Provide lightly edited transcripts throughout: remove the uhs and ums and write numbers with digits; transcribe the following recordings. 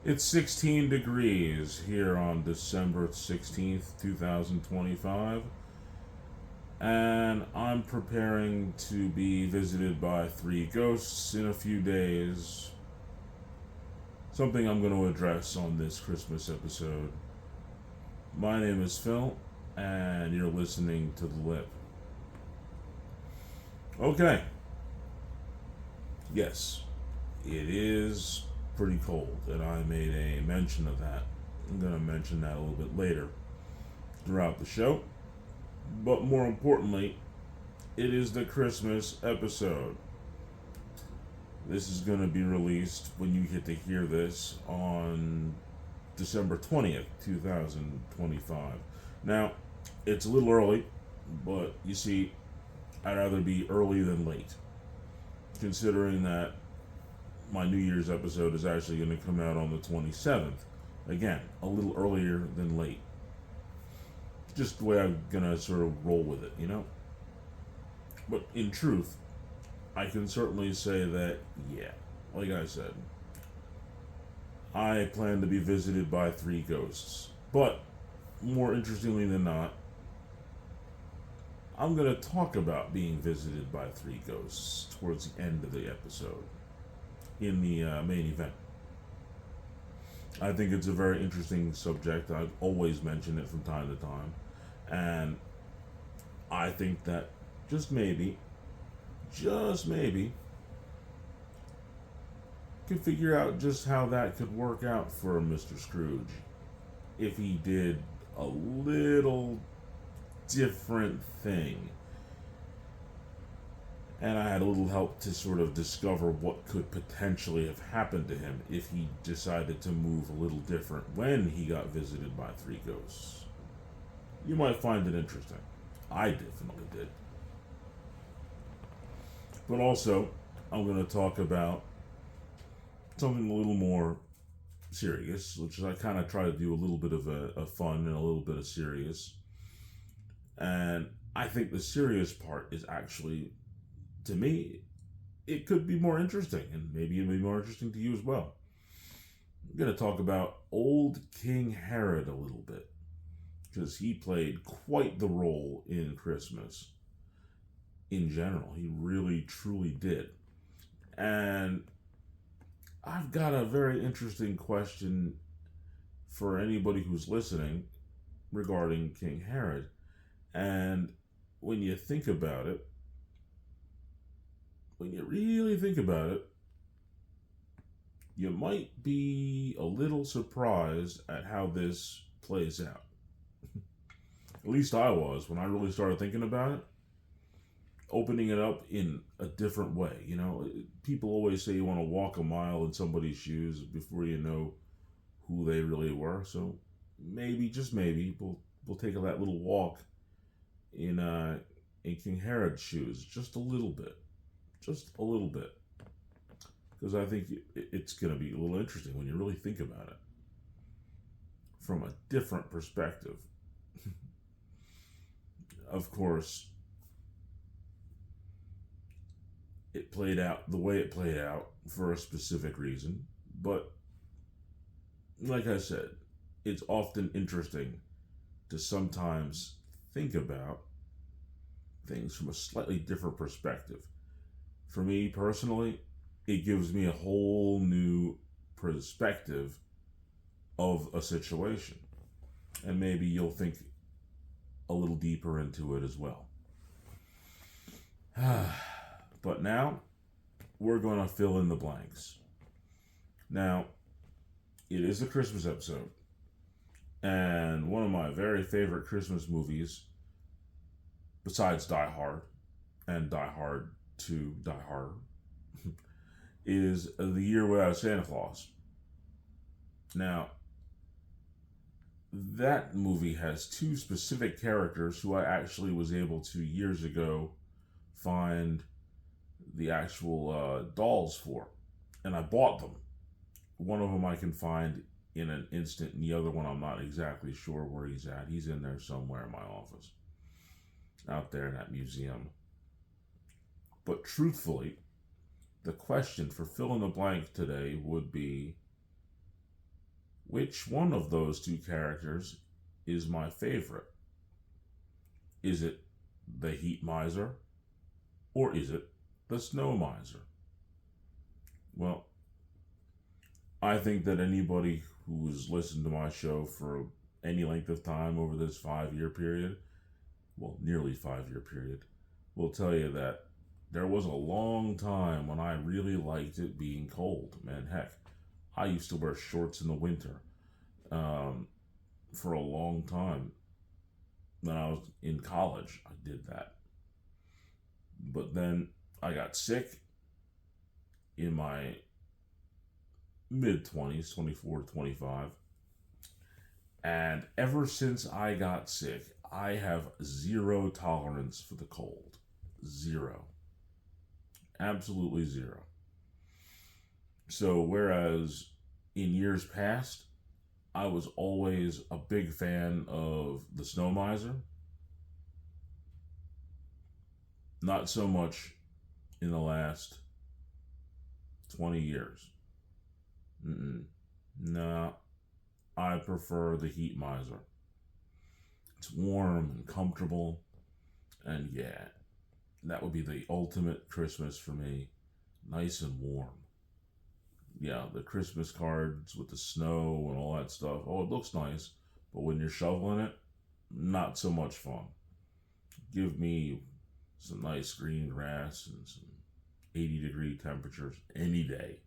It's 16 degrees here on December 16th, 2025, and I'm preparing to be visited by three ghosts in a few days. Something I'm going to address on this Christmas episode. My name is Phil, and you're listening to The Lip. Okay, yes, it is pretty cold, and I made a mention of that. I'm going to mention that a little bit later throughout the show. But more importantly, it is the Christmas episode. This is going to be released when you get to hear this on December 20th, 2025. Now, it's a little early, but you see, I'd rather be early than late, considering that my New Year's episode is actually going to come out on the 27th. Again, a little earlier than late. Just the way I'm going to sort of roll with it, you know? But in truth, I can certainly say that, yeah, like I said, I plan to be visited by three ghosts. But more interestingly than not, I'm going to talk about being visited by three ghosts towards the end of the episode in the main event. I think it's a very interesting subject. I've always mentioned it from time to time. And I think that just maybe, could figure out just how that could work out for Mr. Scrooge if he did a little different thing. And I had a little help to sort of discover what could potentially have happened to him if he decided to move a little different when he got visited by three ghosts. You might find it interesting. I definitely did. But also, I'm going to talk about something a little more serious, which I kind of try to do a little bit of a fun and a little bit of serious. And I think the serious part is actually, to me, it could be more interesting, and maybe it'll be more interesting to you as well. I'm going to talk about old King Herod a little bit, because he played quite the role in Christmas in general. He really, truly did. And I've got a very interesting question for anybody who's listening regarding King Herod. And when you think about it, when you really think about it, you might be a little surprised at how this plays out. At least I was when I really started thinking about it. Opening it up in a different way. You know, people always say you want to walk a mile in somebody's shoes before you know who they really were. So maybe, just maybe, we'll take that little walk in King Herod's shoes, just a little bit, because I think it's going to be a little interesting when you really think about it from a different perspective. Of course, it played out the way it played out for a specific reason, but like I said, it's often interesting to sometimes think about things from a slightly different perspective. For me personally, it gives me a whole new perspective of a situation. And maybe you'll think a little deeper into it as well. But now, we're going to fill in the blanks. Now, it is a Christmas episode. And one of my very favorite Christmas movies, besides Die Hard and Die Hard 2, Die Hard, is The Year Without Santa Claus. Now, that movie has two specific characters who I actually was able to, years ago, find the actual dolls for. And I bought them. One of them I can find in an instant, and the other one I'm not exactly sure where he's at. He's in there somewhere in my office, out there in that museum. But truthfully, the question for fill in the blank today would be, Which one of those two characters is my favorite? Is it the heat miser or is it the snow miser? Well, I think that anybody who's listened to my show for any length of time over this 5 year period, well, nearly 5 year period, will tell you that there was a long time when I really liked it being cold. Man, heck, I used to wear shorts in the winter for a long time. When I was in college, I did that. But then I got sick in my mid 20s, 24 to 25. And ever since I got sick, I have zero tolerance for the cold. Zero. Absolutely zero. So, whereas in years past, I was always a big fan of the snow miser, not so much in the last 20 years. No, I prefer the heat miser. It's warm and comfortable, and yeah, that would be the ultimate Christmas for me. Nice and warm. Yeah, the Christmas cards with the snow and all that stuff. Oh, it looks nice, but when you're shoveling it, not so much fun. Give me some nice green grass and some 80-degree temperatures any day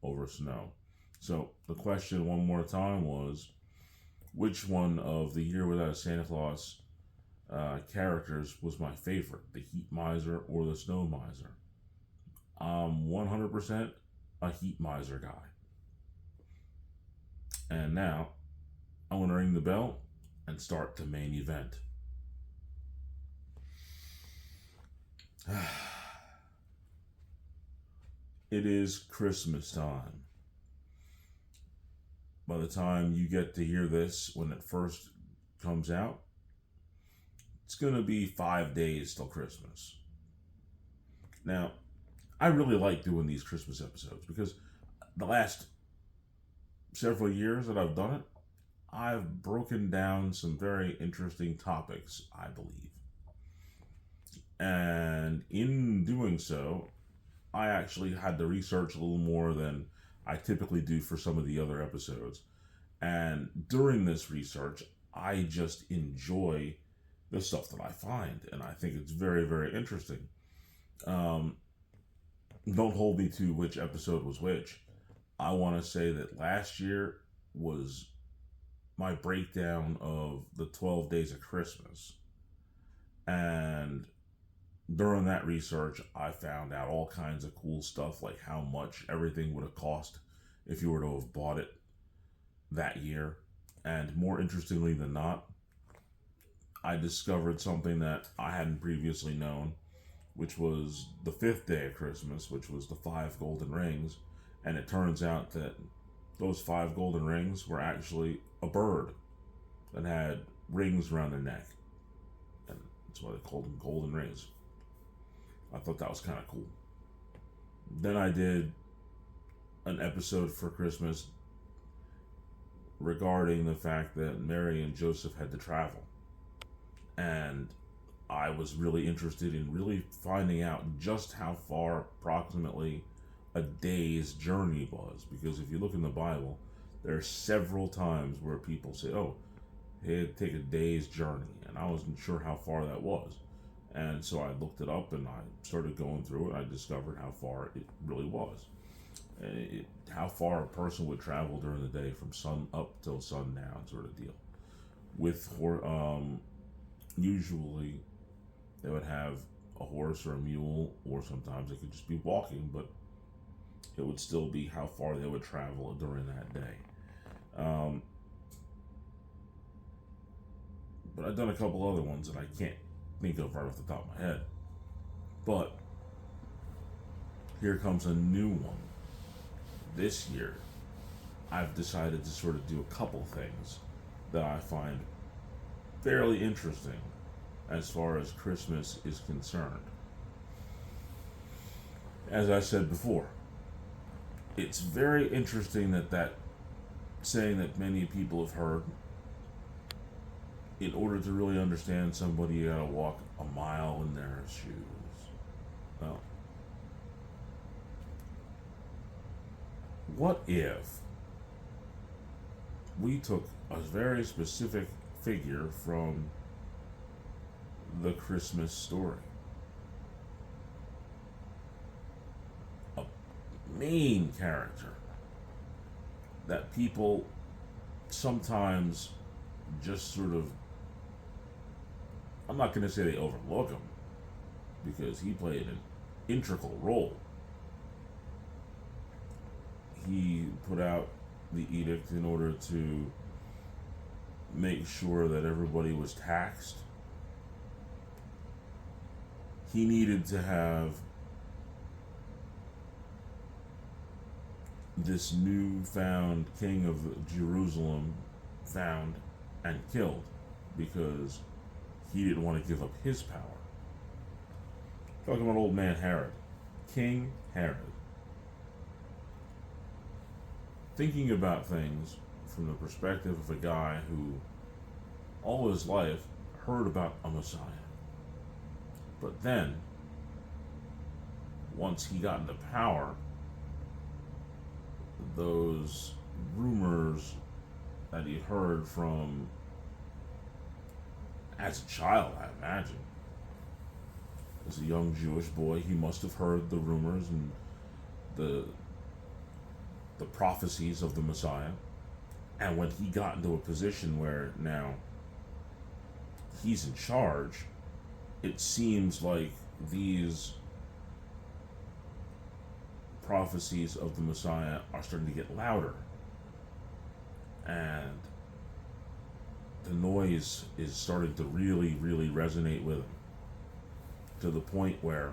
over snow. So the question one more time was, which one of the Year Without a Santa Claus characters was my favorite, the Heat Miser or the Snow Miser? I'm 100% a Heat Miser guy. And now I'm going to ring the bell and start the main event. It is Christmas time. By the time you get to hear this, when it first comes out, it's going to be 5 days till Christmas. Now, I really like doing these Christmas episodes because the last several years that I've done it, I've broken down some very interesting topics, I believe. And in doing so, I actually had to research a little more than I typically do for some of the other episodes. And during this research, I just enjoy the stuff that I find. And I think it's very, very interesting. Don't hold me to which episode was which. I want to say that last year was my breakdown of the 12 Days of Christmas. And during that research, I found out all kinds of cool stuff, like how much everything would have cost if you were to have bought it that year. And more interestingly than not, I discovered something that I hadn't previously known, which was the 5th day of Christmas, which was the 5 golden rings. And it turns out that those 5 golden rings were actually a bird that had rings around their neck. And that's why they called them golden rings. I thought that was kind of cool. Then I did an episode for Christmas regarding the fact that Mary and Joseph had to travel. And I was really interested in really finding out just how far approximately a day's journey was. Because if you look in the Bible, there are several times where people say, oh, he had to take a day's journey. And I wasn't sure how far that was. And so I looked it up and I started going through it. I discovered how far it really was. How far a person would travel during the day from sun up till sundown, sort of deal. Usually they would have a horse or a mule, or sometimes it could just be walking, but it would still be how far they would travel during that day. But I've done a couple other ones that I can't think of right off the top of my head. But here comes a new one. This year, I've decided to sort of do a couple things that I find fairly interesting as far as Christmas is concerned. As I said before, it's very interesting that saying that many people have heard. In order to really understand somebody, you gotta walk a mile in their shoes. Well, what if we took a very specific figure from the Christmas story? A main character that people sometimes just sort of, I'm not going to say they overlook him, because he played an integral role. He put out the edict in order to make sure that everybody was taxed. He needed to have this newfound king of Jerusalem found and killed, because he didn't want to give up his power. Talking about old man Herod, King Herod. Thinking about things from the perspective of a guy who all his life heard about a Messiah. But then, once he got into power, those rumors that he heard from, as a child, I imagine, as a young Jewish boy, he must have heard the rumors and the prophecies of the Messiah. And when he got into a position where now he's in charge, it seems like these prophecies of the Messiah are starting to get louder. And the noise is starting to really, really resonate with him, to the point where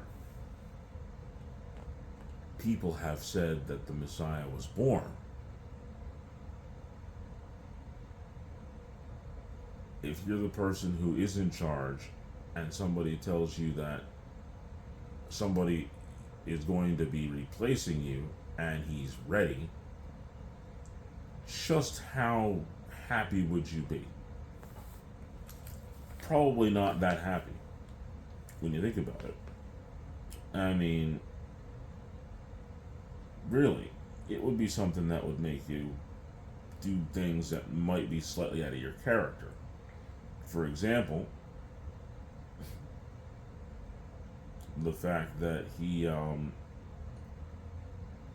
people have said that the Messiah was born. If you're the person who is in charge and somebody tells you that somebody is going to be replacing you and he's ready, just how happy would you be? Probably not that happy when you think about it. I mean, really, it would be something that would make you do things that might be slightly out of your character. For example, the fact that he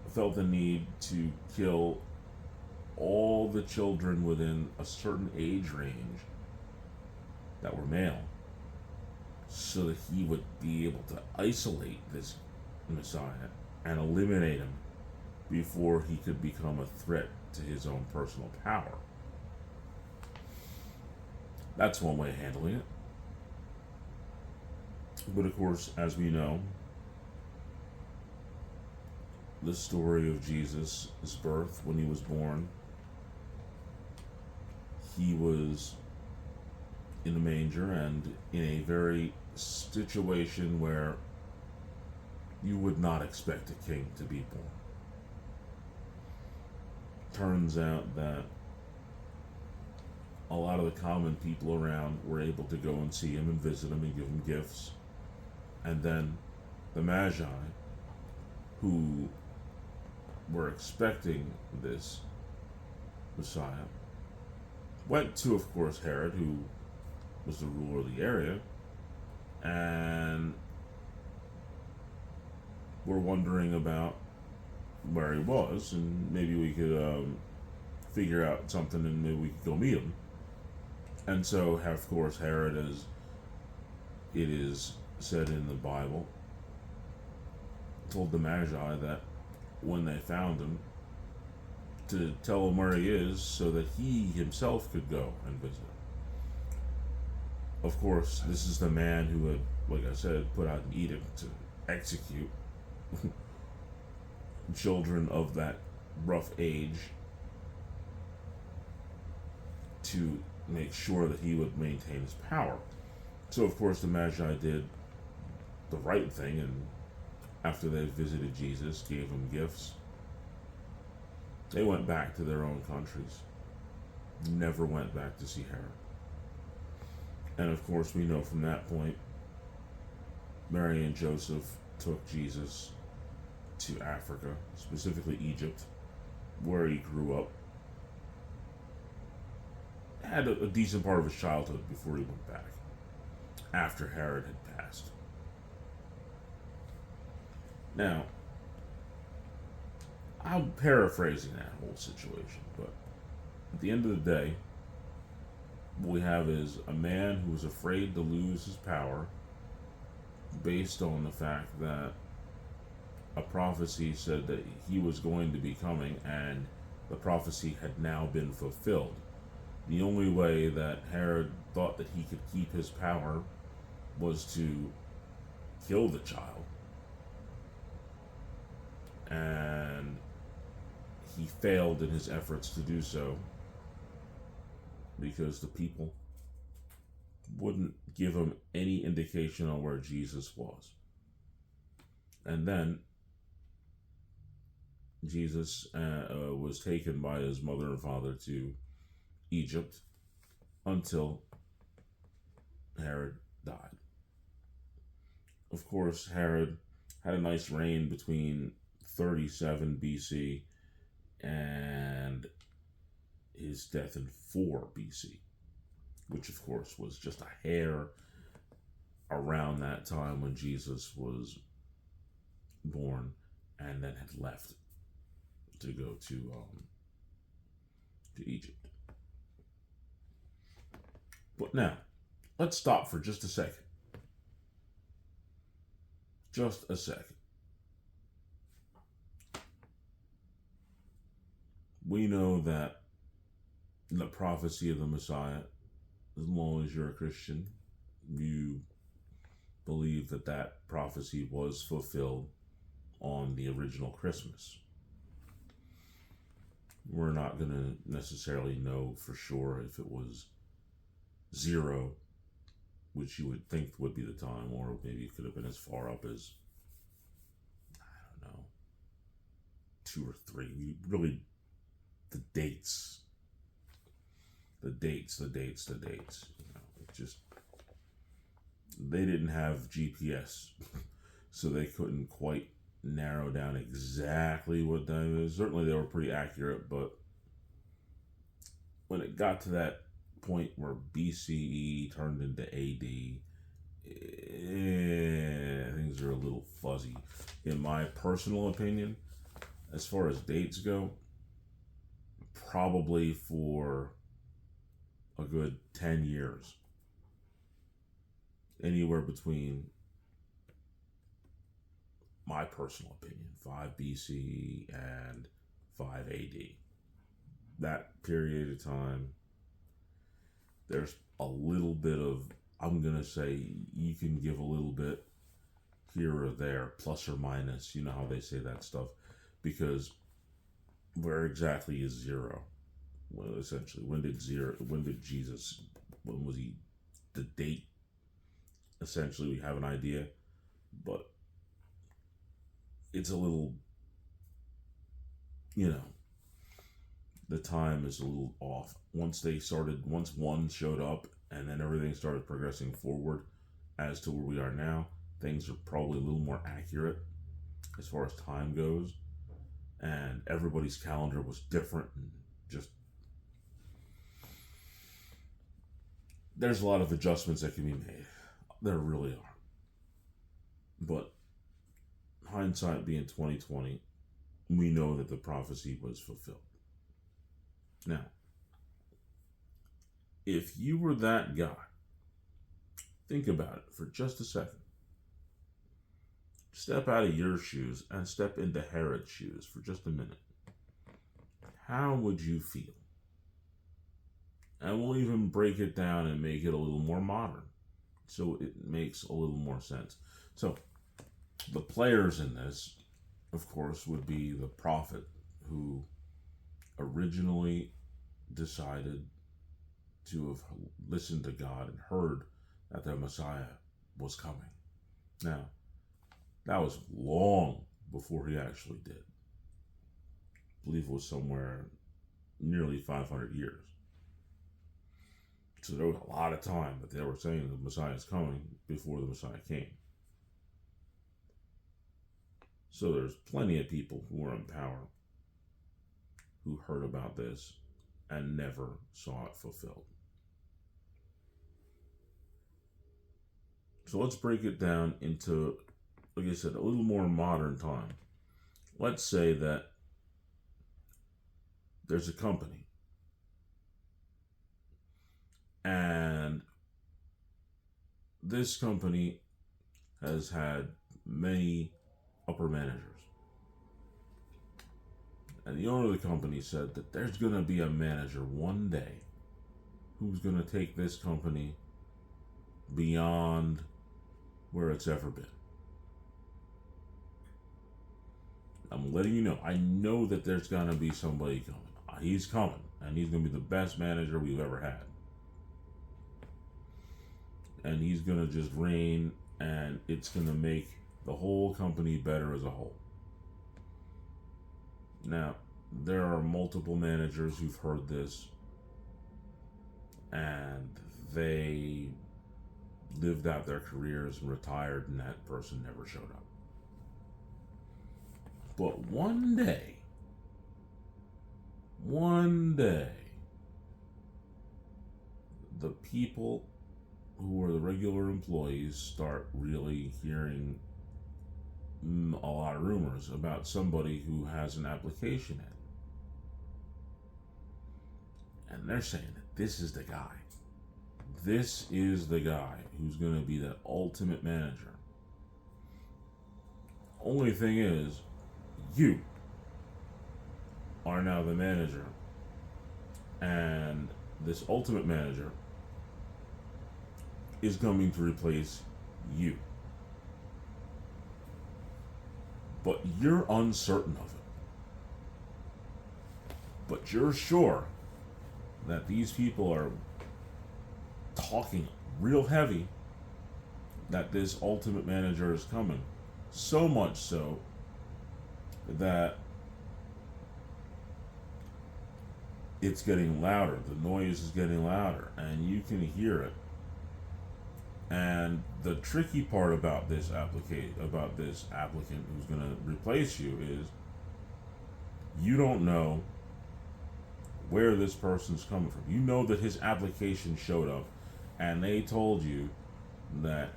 felt the need to kill all the children within a certain age range that were male, so that he would be able to isolate this Messiah and eliminate him before he could become a threat to his own personal power. That's one way of handling it. But of course, as we know, the story of Jesus' birth, when he was born, he was in a manger and in a very situation where you would not expect a king to be born. Turns out that a lot of the common people around were able to go and see him and visit him and give him gifts. And then the Magi, who were expecting this Messiah, went to, of course, Herod, who was the ruler of the area, and were wondering about where he was, and maybe we could figure out something, and maybe we could go meet him. And so, of course, Herod, as it is said in the Bible, told the Magi that when they found him, to tell him where he is so that he himself could go and visit him. Of course, this is the man who had, like I said, put out an edict to execute children of that rough age to make sure that he would maintain his power. So, of course, the Magi did the right thing, and after they visited Jesus, gave him gifts, They went back to their own countries, never went back to see Herod. And of course, we know from that point, Mary and Joseph took Jesus to Africa, specifically Egypt, where he grew up. Had a decent part of his childhood before he went back, after Herod had passed. Now, I'm paraphrasing that whole situation, but at the end of the day, what we have is a man who is afraid to lose his power based on the fact that a prophecy said that he was going to be coming and the prophecy had now been fulfilled. The only way that Herod thought that he could keep his power was to kill the child. And he failed in his efforts to do so because the people wouldn't give him any indication on where Jesus was. And then Jesus was taken by his mother and father to Egypt until Herod died. Of course, Herod had a nice reign between 37 BC and his death in 4 BC, which of course was just a hair around that time when Jesus was born and then had left to go to Egypt. But now, let's stop for just a second. Just a second. We know that the prophecy of the Messiah, as long as you're a Christian, you believe that that prophecy was fulfilled on the original Christmas. We're not going to necessarily know for sure if it was 0, which you would think would be the time, or maybe it could have been as far up as, I don't know, 2 or 3. We really, the dates. You know, it just, they didn't have GPS, so they couldn't quite narrow down exactly what time it is. Certainly they were pretty accurate, but when it got to that point where BCE turned into AD, things are a little fuzzy. In my personal opinion, as far as dates go, probably for a good 10 years. Anywhere between, my personal opinion, 5 BCE and 5 AD. That period of time, there's a little bit of, I'm going to say, you can give a little bit here or there, plus or minus, you know how they say that stuff, because where exactly is 0? Well, essentially, when did Jesus, when was he, the date, essentially we have an idea, but it's a little, you know, the time is a little off. Once 1 showed up and then everything started progressing forward as to where we are now, things are probably a little more accurate as far as time goes. And everybody's calendar was different, and just, there's a lot of adjustments that can be made. There really are. But hindsight being 2020, we know that the prophecy was fulfilled. Now, if you were that guy, think about it for just a second. Step out of your shoes and step into Herod's shoes for just a minute. How would you feel? And we'll even break it down and make it a little more modern, so it makes a little more sense. So, the players in this, of course, would be the prophet who originally decided to have listened to God and heard that the Messiah was coming. Now, that was long before he actually did. believe it was somewhere nearly 500 years. So there was a lot of time that they were saying the Messiah is coming before the Messiah came. So there's plenty of people who were in power who heard about this and never saw it fulfilled. So let's break it down into, like I said, a little more modern time. Let's say that there's a company and this company has had many upper managers. And the owner of the company said that there's going to be a manager one day who's going to take this company beyond where it's ever been. I'm letting you know. I know that there's going to be somebody coming. He's coming, and he's going to be the best manager we've ever had. And he's going to just reign, and it's going to make the whole company better as a whole. Now, there are multiple managers who've heard this, and they lived out their careers and retired, and that person never showed up. But one day, the people who are the regular employees start really hearing a lot of rumors about somebody who has an application in. And they're saying that this is the guy. This is the guy who's going to be that ultimate manager. Only thing is, you are now the manager. And this ultimate manager is coming to replace you. But you're uncertain of it. But you're sure that these people are talking real heavy that this ultimate manager is coming. So much so that it's getting louder. The noise is getting louder, and you can hear it. And the tricky part about this applicant who's going to replace you is you don't know where this person's coming from. You know that his application showed up, and they told you that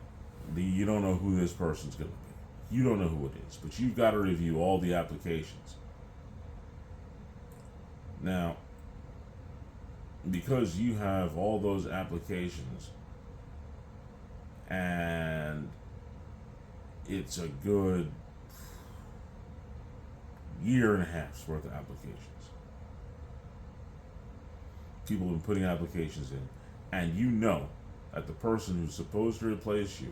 you don't know who this person's going to be. You don't know who it is, but you've got to review all the applications. Now, because you have all those applications, and it's a good year and a half's worth of applications. People have been putting applications in, and you know that the person who's supposed to replace you,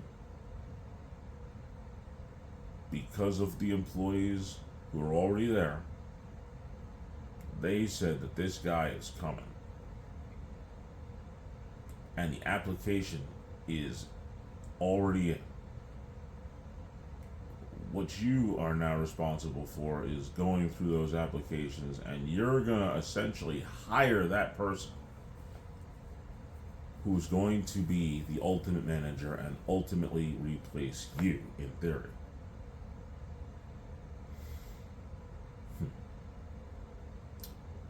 because of the employees who are already there, they said that this guy is coming. And the application is already in. What you are now responsible for is going through those applications, and you're going to essentially hire that person who's going to be the ultimate manager and ultimately replace you, in theory.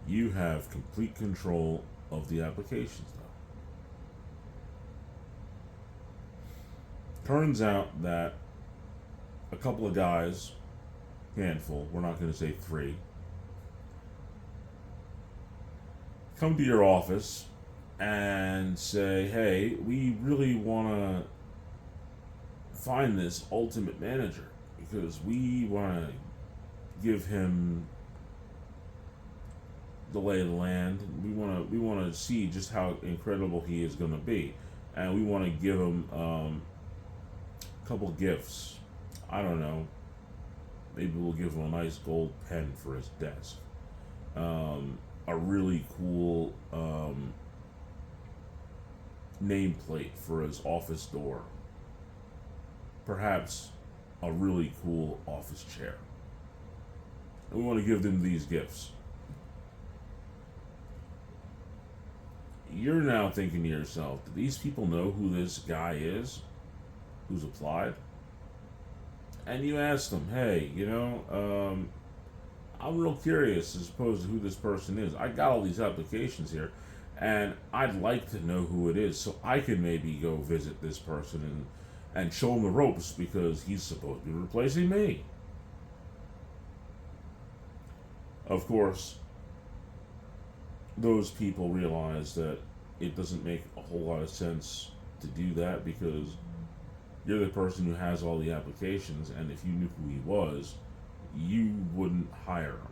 You have complete control of the applications, though. Turns out that a couple of guys, handful, we're not going to say 3, come to your office and say, hey, we really want to find this ultimate manager because we want to give him the lay of the land. We want to see just how incredible he is going to be, and we want to give him a couple gifts. I don't know. Maybe we'll give him a nice gold pen for his desk. A really cool nameplate for his office door. Perhaps a really cool office chair. and we want to give them these gifts. You're now thinking to yourself, do these people know who this guy is who's applied? And you ask them, hey, I'm real curious as opposed to who this person is. I got all these applications here, and I'd like to know who it is so I can maybe go visit this person and show him the ropes because he's supposed to be replacing me. Of course, those people realize that it doesn't make a whole lot of sense to do that because you're the person who has all the applications, and if you knew who he was, you wouldn't hire him.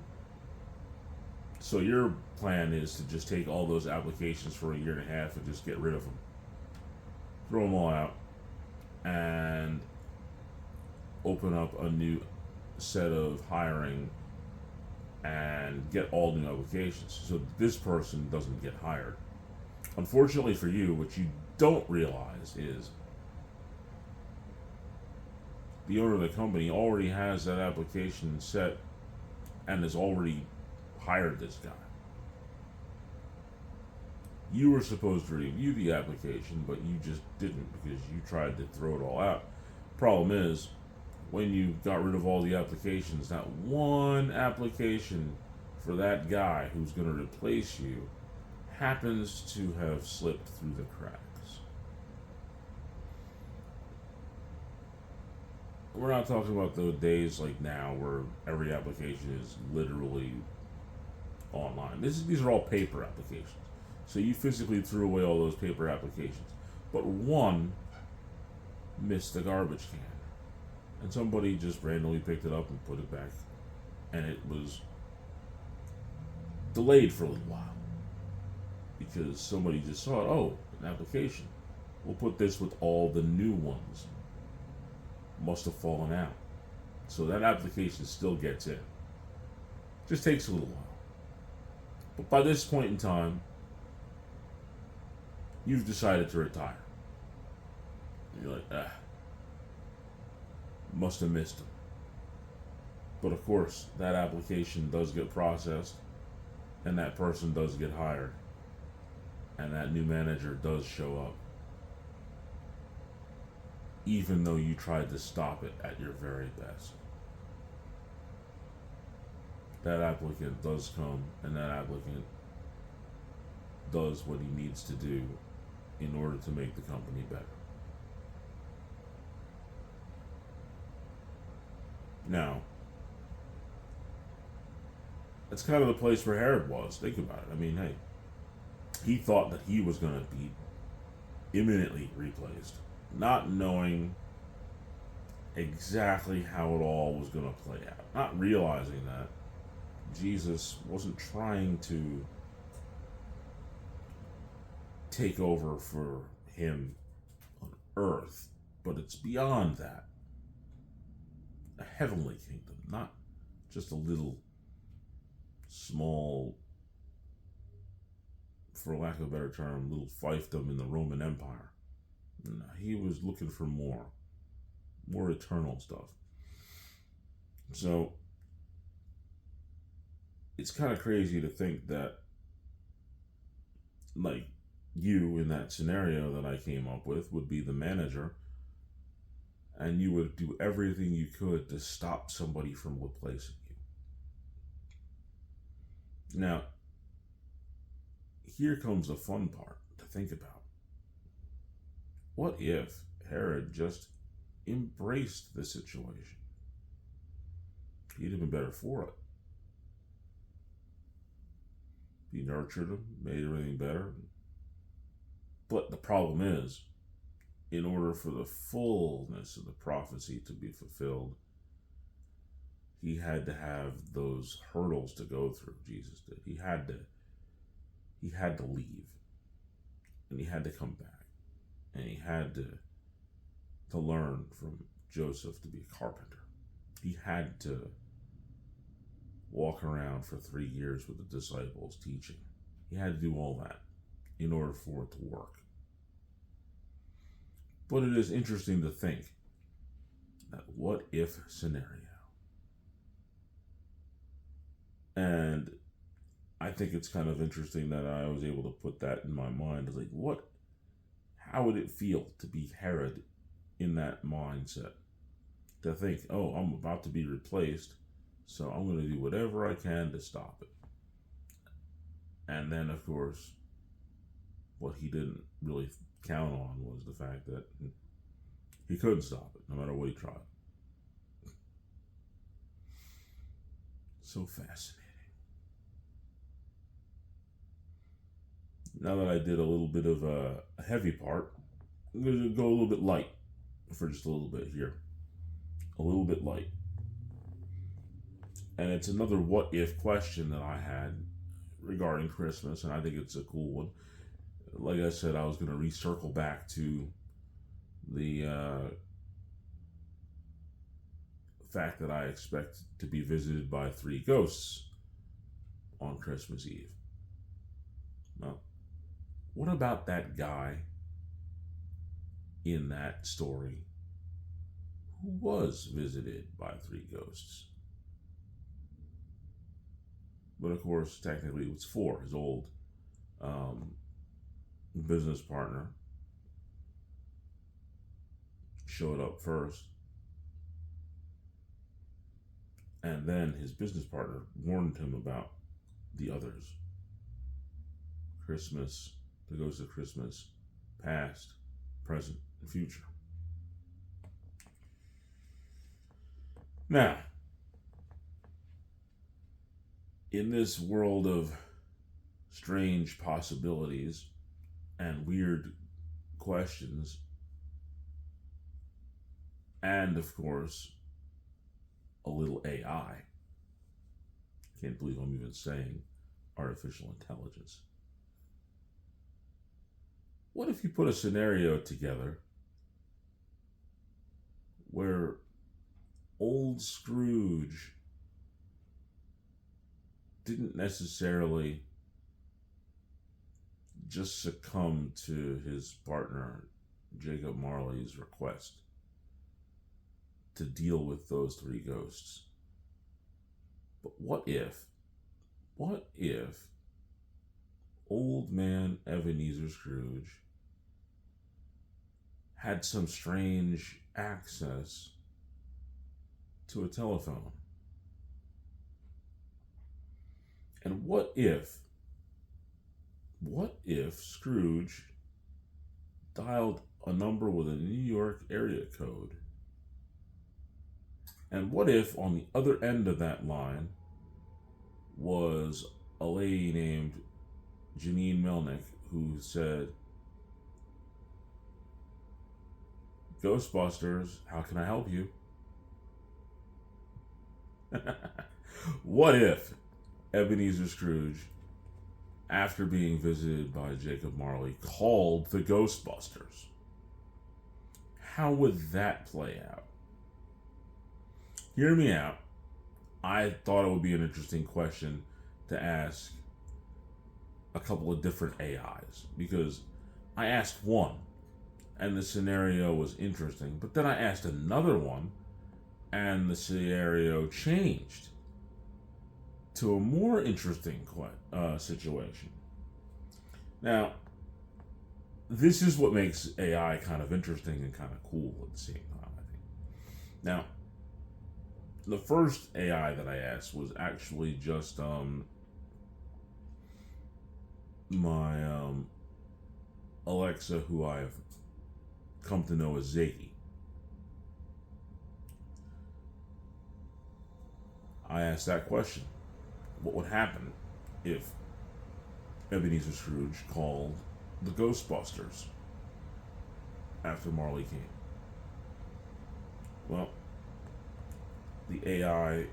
So your plan is to just take all those applications for a year and a half and just get rid of them. Throw them all out and open up a new set of hiring and get all new applications so this person doesn't get hired. Unfortunately for you, what you don't realize is the owner of the company already has that application set and has already hired this guy. You were supposed to review the application, but you just didn't because you tried to throw it all out. Problem is, when you got rid of all the applications, not one application for that guy who's going to replace you happens to have slipped through the cracks. We're not talking about the days like now where every application is literally online. These are all paper applications. So you physically threw away all those paper applications. But one missed the garbage can. And somebody just randomly picked it up and put it back. And it was delayed for a little while. Because somebody just saw it. Oh, an application. We'll put this with all the new ones. Must have fallen out. So that application still gets in. Just takes a little while. But by this point in time, you've decided to retire. You're like, must have missed them. But of course, that application does get processed, and that person does get hired, and that new manager does show up, even though you tried to stop it at your very best. That applicant does come, and that applicant does what he needs to do in order to make the company better. Now, that's kind of the place where Herod was. Think about it. I mean, hey, he thought that he was going to be imminently replaced, not knowing exactly how it all was going to play out, not realizing that Jesus wasn't trying to take over for him on earth, but it's beyond that. A heavenly kingdom, not just a little small, for lack of a better term, little fiefdom in the Roman Empire. No, he was looking for more eternal stuff. So it's kind of crazy to think that, like, you in that scenario that I came up with would be the manager, and you would do everything you could to stop somebody from replacing you. Now, here comes the fun part to think about. What if Herod just embraced the situation? He'd have been better for it. He nurtured him, made everything better. But the problem is, in order for the fullness of the prophecy to be fulfilled, he had to have those hurdles to go through. Jesus did. He had to leave, and he had to come back, and he had to learn from Joseph to be a carpenter. He had to walk around for 3 years with the disciples teaching. He had to do all that in order for it to work. But it is interesting to think that what if scenario. And I think it's kind of interesting that I was able to put that in my mind. Like, how would it feel to be Herod in that mindset? To think, oh, I'm about to be replaced, so I'm going to do whatever I can to stop it. And then, of course, what he didn't really count on was the fact that he couldn't stop it, no matter what he tried. So fascinating. Now that I did a little bit of a heavy part, I'm going to go a little bit light for just a little bit here. A little bit light. And it's another what if question that I had regarding Christmas, and I think it's a cool one. Like I said, I was going to recircle back to the fact that I expect to be visited by 3 ghosts on Christmas Eve. Well, what about that guy in that story who was visited by 3 ghosts? But of course, technically it was 4. His old business partner showed up first, and then his business partner warned him about the others. Christmas, the ghost of Christmas, past, present, and future. Now, in this world of strange possibilities and weird questions, and of course, a little AI. Can't believe I'm even saying artificial intelligence. What if you put a scenario together where old Scrooge didn't necessarily just succumb to his partner Jacob Marley's request to deal with those 3 ghosts? But what if old man Ebenezer Scrooge had some strange access to a telephone? And what if Scrooge dialed a number with a New York area code? And what if on the other end of that line was a lady named Janine Melnick who said, Ghostbusters, how can I help you? What if Ebenezer Scrooge, after being visited by Jacob Marley, called the Ghostbusters? How would that play out? Hear me out. I thought it would be an interesting question to ask a couple of different AIs, because I asked one and the scenario was interesting, but then I asked another one and the scenario changed to a more interesting situation. Now, this is what makes AI kind of interesting and kind of cool at the same time, I think. Now, the first AI that I asked was actually just my Alexa, who I've come to know as Ziggy. I asked that question. What would happen if Ebenezer Scrooge called the Ghostbusters after Marley came? Well, the AI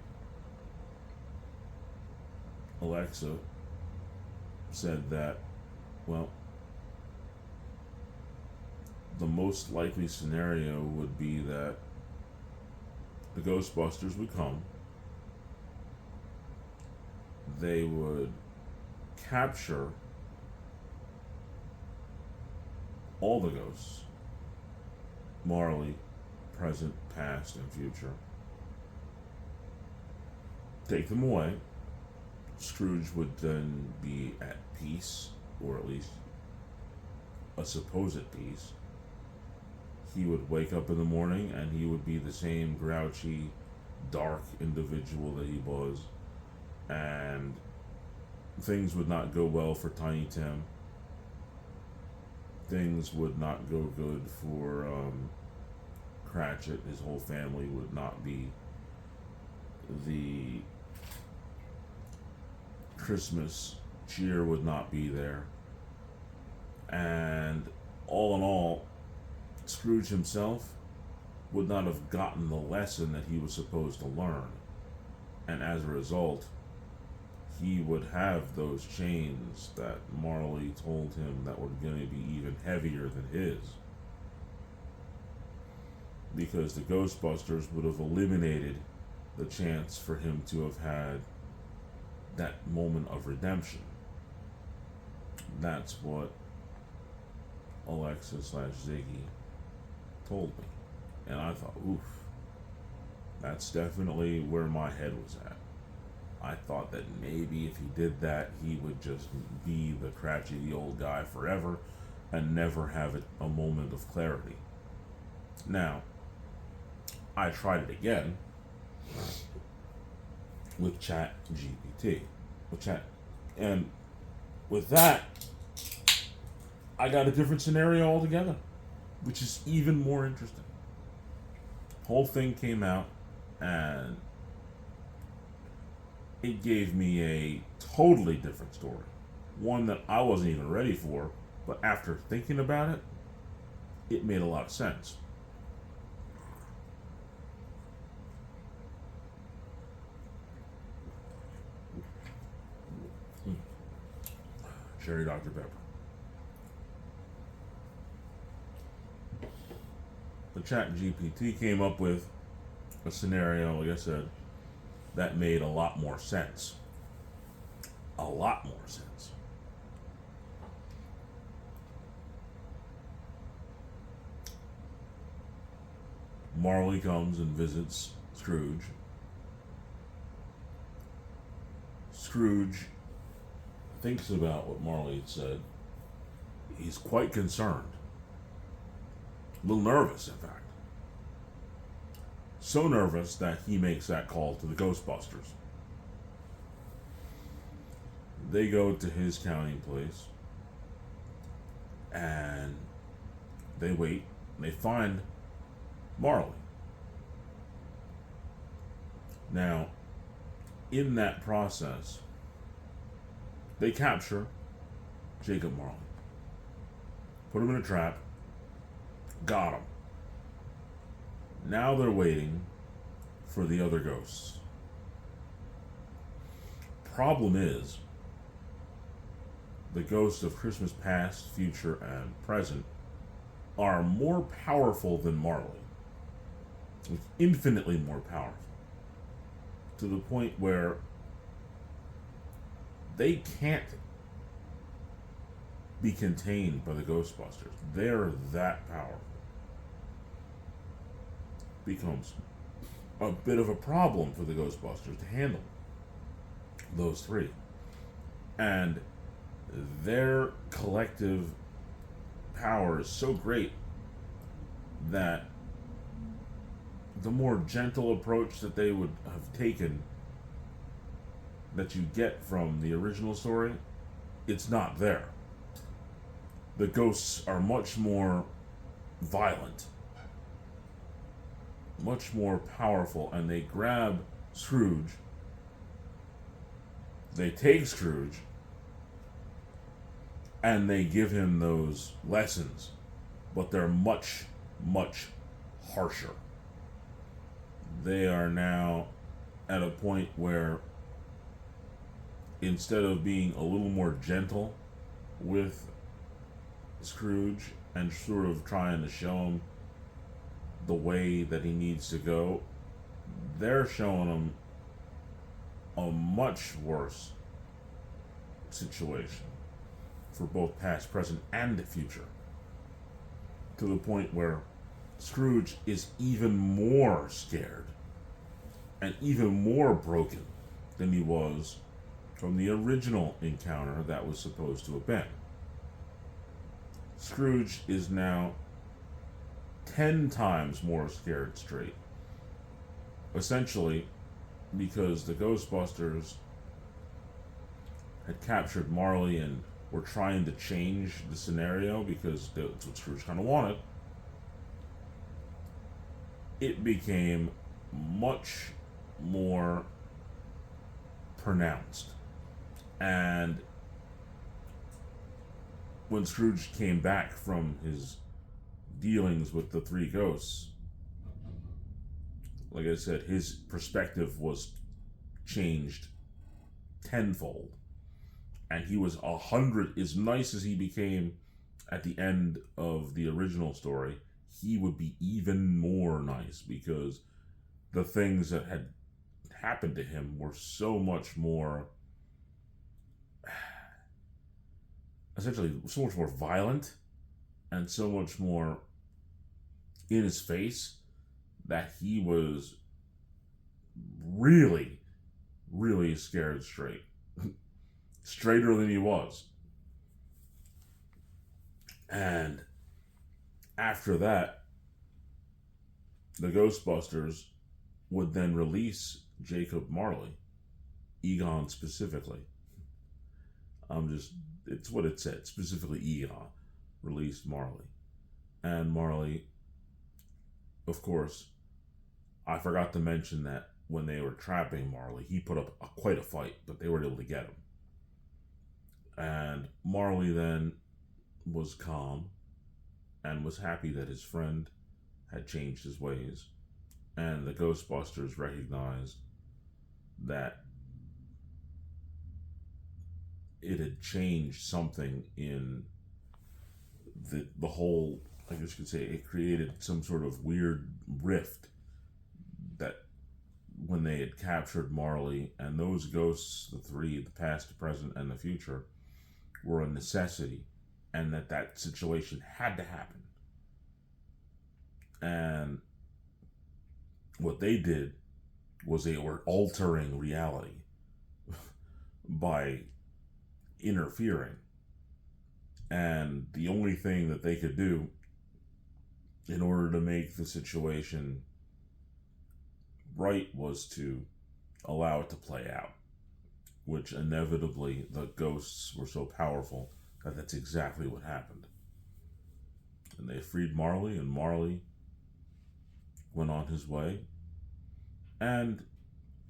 Alexa said that, well, the most likely scenario would be that the Ghostbusters would come, they would capture all the ghosts, Marley, present, past, and future, take them away, Scrooge would then be at peace, or at least a supposed peace. He would wake up in the morning and he would be the same grouchy, dark individual that he was, and things would not go well for Tiny Tim. Things would not go good for Cratchit. His whole family would not be the Christmas cheer would not be there. And all in all, Scrooge himself would not have gotten the lesson that he was supposed to learn. And as a result, he would have those chains that Marley told him that were going to be even heavier than his. Because the Ghostbusters would have eliminated the chance for him to have had that moment of redemption. That's what Alexa / Ziggy told me. And I thought, oof, that's definitely where my head was at. I thought that maybe if he did that, he would just be the crotchety old guy forever and never have a moment of clarity. Now, I tried it again with Chat GPT. And with that, I got a different scenario altogether, which is even more interesting. Whole thing came out and it gave me a totally different story. One that I wasn't even ready for, but after thinking about it, it made a lot of sense. Cherry Dr. Pepper. The Chat GPT came up with a scenario, like I said, that made a lot more sense. A lot more sense. Marley comes and visits Scrooge. Scrooge thinks about what Marley had said. He's quite concerned. A little nervous, in fact. So nervous that he makes that call to the Ghostbusters. They go to his counting place and they wait and they find Marley. Now, in that process, they capture Jacob Marley, put him in a trap, got him. Now they're waiting for the other ghosts. Problem is, the ghosts of Christmas past, future, and present are more powerful than Marley. Infinitely more powerful. To the point where they can't be contained by the Ghostbusters. They're that powerful. Becomes a bit of a problem for the Ghostbusters to handle those three. And their collective power is so great that the more gentle approach that they would have taken that you get from the original story, it's not there. The ghosts are much more violent, much more powerful, and they grab Scrooge, they take Scrooge, and they give him those lessons, but they're much, much harsher. They are now at a point where instead of being a little more gentle with Scrooge and sort of trying to show him the way that he needs to go, they're showing him a much worse situation for both past, present, and future. To the point where Scrooge is even more scared and even more broken than he was from the original encounter that was supposed to have been. Scrooge is now 10 times more scared straight. Essentially, because the Ghostbusters had captured Marley and were trying to change the scenario because that's what Scrooge kind of wanted, it became much more pronounced. And when Scrooge came back from his dealings with the three ghosts, like I said, his perspective was changed tenfold. And he was 100, as nice as he became at the end of the original story, he would be even more nice because the things that had happened to him were so much more, essentially, so much more violent and so much more in his face that he was really, really scared straight. Straighter than he was. And after that, the Ghostbusters would then release Jacob Marley, Egon specifically. It's what it said, specifically Egon released Marley. And Marley, of course, I forgot to mention that when they were trapping Marley, he put up quite a fight, but they were able to get him. And Marley then was calm and was happy that his friend had changed his ways. And the Ghostbusters recognized that it had changed something in the whole, I guess you could say, it created some sort of weird rift that when they had captured Marley, and those ghosts, the three, the past, the present, and the future, were a necessity, and that situation had to happen. And what they did was they were altering reality by interfering. And the only thing that they could do in order to make the situation right was to allow it to play out, which inevitably the ghosts were so powerful that that's exactly what happened. And they freed Marley, and Marley went on his way. And,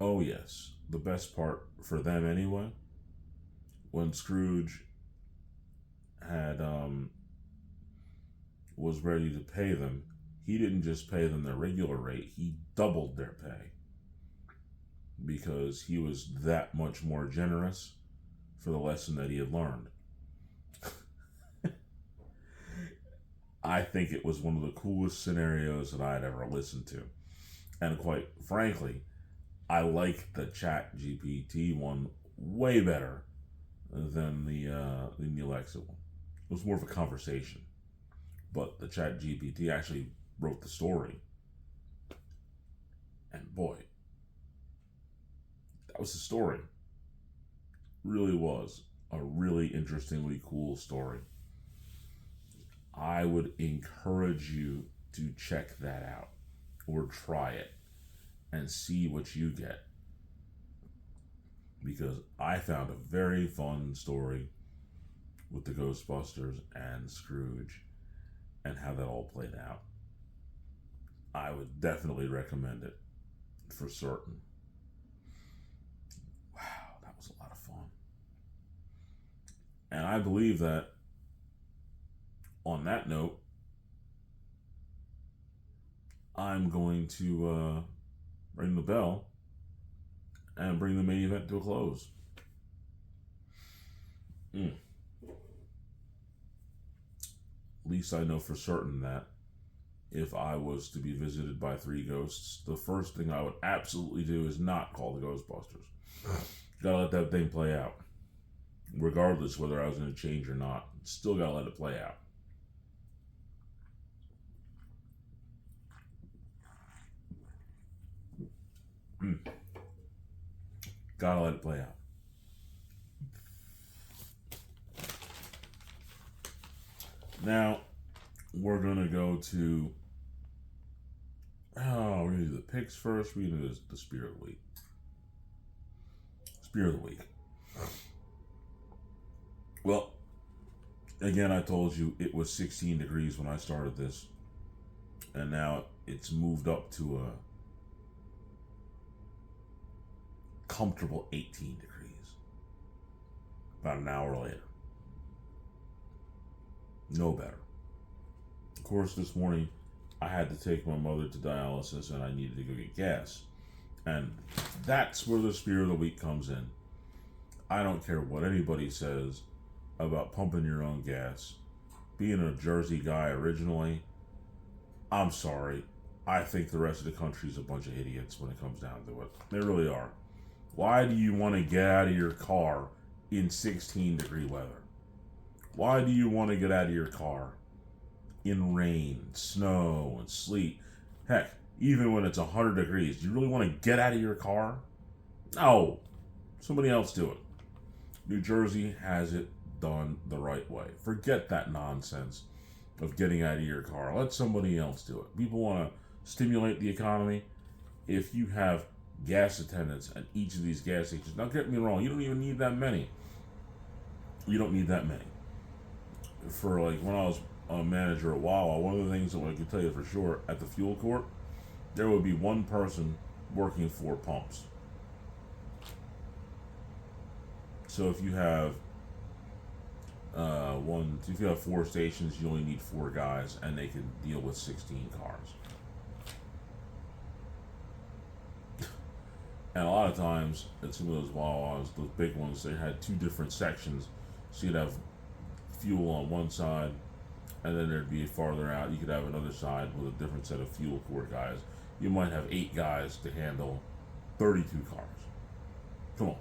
oh yes, the best part for them anyway, when Scrooge had was ready to pay them, he didn't just pay them their regular rate, he doubled their pay. Because he was that much more generous for the lesson that he had learned. I think it was one of the coolest scenarios that I had ever listened to. And quite frankly, I like the Chat GPT one way better than the Alexa one. It was more of a conversation. But the Chat GPT actually wrote the story. And boy, that was the story. Really was a really interestingly cool story. I would encourage you to check that out or try it and see what you get, because I found a very fun story with the Ghostbusters and Scrooge and how that all played out. I would definitely recommend it for certain. Wow, that was a lot of fun. And I believe that on that note, I'm going to ring the bell and bring the main event to a close. At least I know for certain that if I was to be visited by three ghosts, the first thing I would absolutely do is not call the Ghostbusters. Gotta let that thing play out. Regardless whether I was going to change or not, still gotta let it play out. Gotta let it play out. Now, we're going to go to. Oh, we're going to do the picks first. We're going to do the Spear of the Week. Spear of the Week. Well, again, I told you it was 16 degrees when I started this. And now it's moved up to a comfortable 18 degrees. About an hour later. No better. Of course, this morning I had to take my mother to dialysis and I needed to go get gas. And that's where the Spear of the Week comes in. I don't care what anybody says about pumping your own gas. Being a Jersey guy originally, I'm sorry. I think the rest of the country is a bunch of idiots when it comes down to it. They really are. Why do you want to get out of your car in 16 degree weather? Why do you want to get out of your car in rain, snow, and sleet? Heck, even when it's 100 degrees, do you really want to get out of your car? No. Somebody else do it. New Jersey has it done the right way. Forget that nonsense of getting out of your car. Let somebody else do it. People want to stimulate the economy. If you have gas attendants at each of these gas stations, now get me wrong, you don't even need that many. You don't need that many. For like when I was a manager at Wawa, one of the things that I can tell you for sure, at the fuel court, there would be one person working 4 pumps. So if you have if you have 4 stations, you only need 4 guys, and they can deal with 16 cars. And a lot of times, at some of those Wawas, those big ones, they had 2 different sections. So you'd have fuel on one side, and then there'd be farther out, you could have another side with a different set of fuel court guys. You might have 8 guys to handle 32 cars. Come on.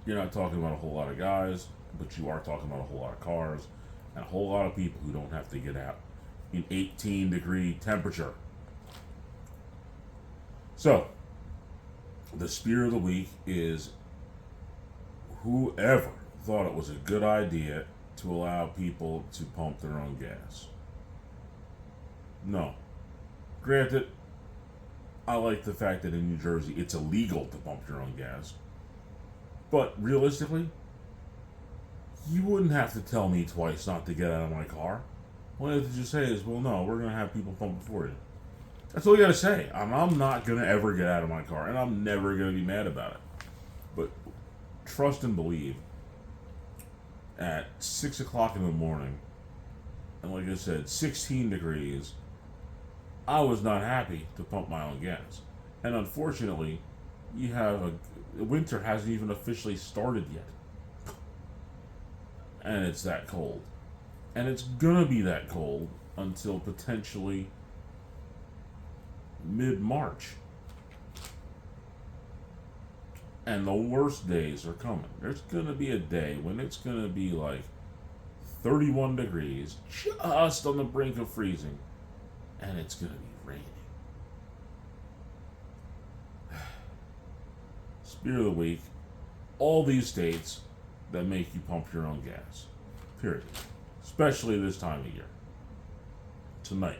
You're not talking about a whole lot of guys, but you are talking about a whole lot of cars and a whole lot of people who don't have to get out in 18 degree temperature. So, the Spear of the Week is whoever thought it was a good idea to allow people to pump their own gas. No. Granted, I like the fact that in New Jersey it's illegal to pump your own gas. But realistically, you wouldn't have to tell me twice not to get out of my car. All you have to just say is, well, no, we're going to have people pump it for you. That's all you got to say. I'm not going to ever get out of my car, and I'm never going to be mad about it. But trust and believe, at 6 o'clock in the morning, and like I said, 16 degrees, I was not happy to pump my own gas. And unfortunately, you have winter hasn't even officially started yet. And it's that cold. And it's gonna be that cold until potentially mid-March. And the worst days are coming. There's gonna be a day when it's gonna be like 31 degrees, just on the brink of freezing, and it's gonna be raining. Spear of the Week, all these states that make you pump your own gas. Period. Especially this time of year. Tonight.